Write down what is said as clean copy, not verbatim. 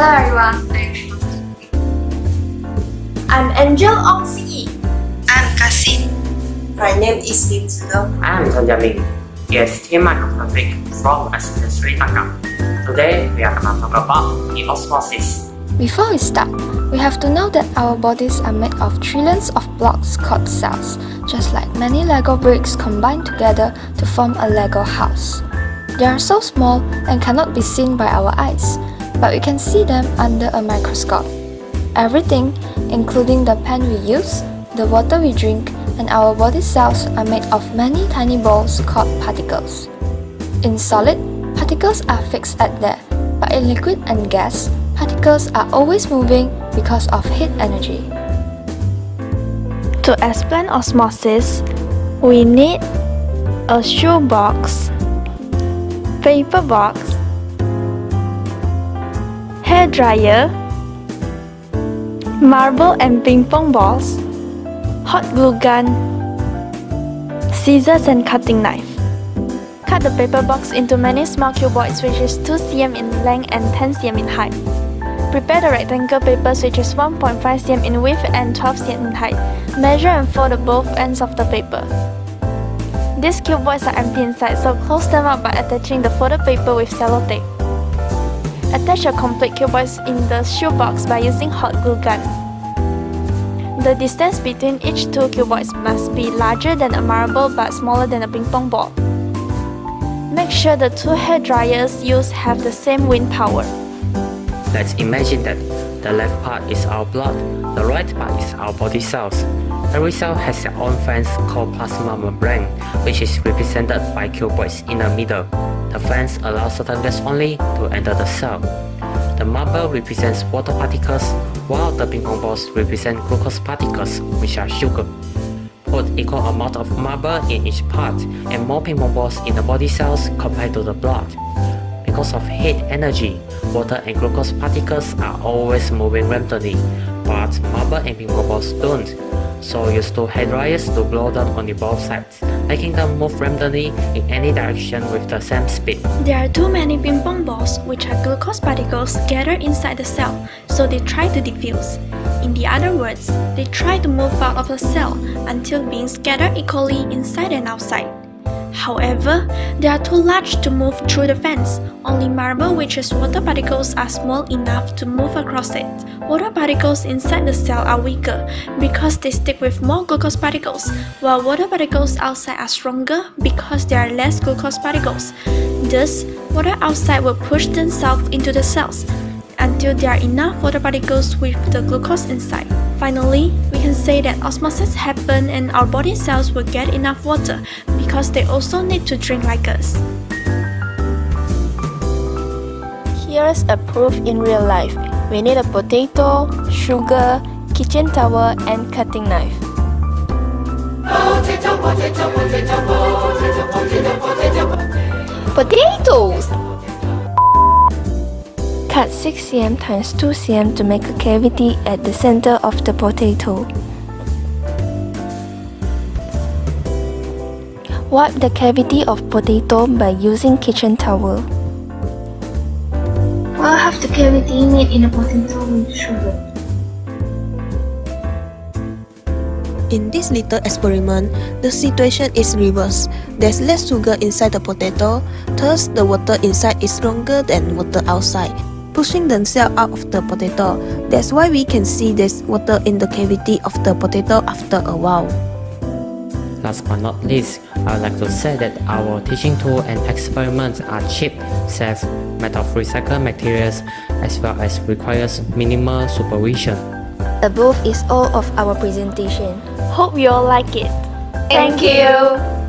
Hello everyone, I'm Angel Ong Si. I'm Kasin. My name is Lim Zhe. I'm Benjamin. Yes, Team MICROTRAFFIC from Sri Lanka. Today we are going to talk about the osmosis. Before we start, we have to know that our bodies are made of trillions of blocks called cells, just like many Lego bricks combined together to form a Lego house. They are so small and cannot be seen by our eyes, but we can see them under a microscope. Everything, including the pen we use, the water we drink, and our body cells are made of many tiny balls called particles. In solid, particles are fixed at there, but in liquid and gas, particles are always moving because of heat energy. To explain osmosis, we need a shoebox, paper box, hair dryer, marble and ping pong balls, hot glue gun, scissors and cutting knife. Cut the paper box into many small cuboids which is 2 cm in length and 10 cm in height. Prepare the rectangle papers which is 1.5 cm in width and 12 cm in height. Measure and fold both ends of the paper. These cuboids are empty inside, so close them up by attaching the folded paper with sellotape. Attach your complete cuboids in the shoebox by using hot glue gun. The distance between each two cuboids must be larger than a marble but smaller than a ping pong ball. Make sure the two hair dryers used have the same wind power. Let's imagine that the left part is our blood, the right part is our body cells. Every cell has their own fence called plasma membrane, which is represented by cuboids in the middle. The fence allows certain gas only to enter the cell. The marble represents water particles, while the ping pong balls represent glucose particles, which are sugar. Put equal amount of marble in each part and more ping pong balls in the body cells compared to the blood. Because of heat energy, water and glucose particles are always moving randomly, but marble and ping pong balls don't. So use two hair dryers to blow them on the both sides, making them move randomly in any direction with the same speed. There are too many ping pong balls, which are glucose particles gathered inside the cell, so they try to diffuse. In the other words, they try to move out of the cell until being scattered equally inside and outside. However, they are too large to move through the fence. Only marble, which is water particles, are small enough to move across it. Water particles inside the cell are weaker because they stick with more glucose particles, while water particles outside are stronger because there are less glucose particles. Thus, water outside will push themselves into the cells until there are enough water particles with the glucose inside. Finally, we can say that osmosis happens and our body cells will get enough water because they also need to drink like us. Here's a proof in real life. We need a potato, sugar, kitchen towel, and cutting knife. Potatoes! Cut 6 cm times 2 cm to make a cavity at the center of the potato. Wipe the cavity of potato by using kitchen towel. We'll have the cavity made in a potato with sugar. In this little experiment, the situation is reversed. There's less sugar inside the potato, thus the water inside is stronger than water outside, pushing the cell out of the potato. That's why we can see there's water in the cavity of the potato after a while. Last but not least, I would like to say that our teaching tool and experiments are cheap, safe, made of recycled materials, as well as requires minimal supervision. Above is all of our presentation. Hope you all like it. Thank you!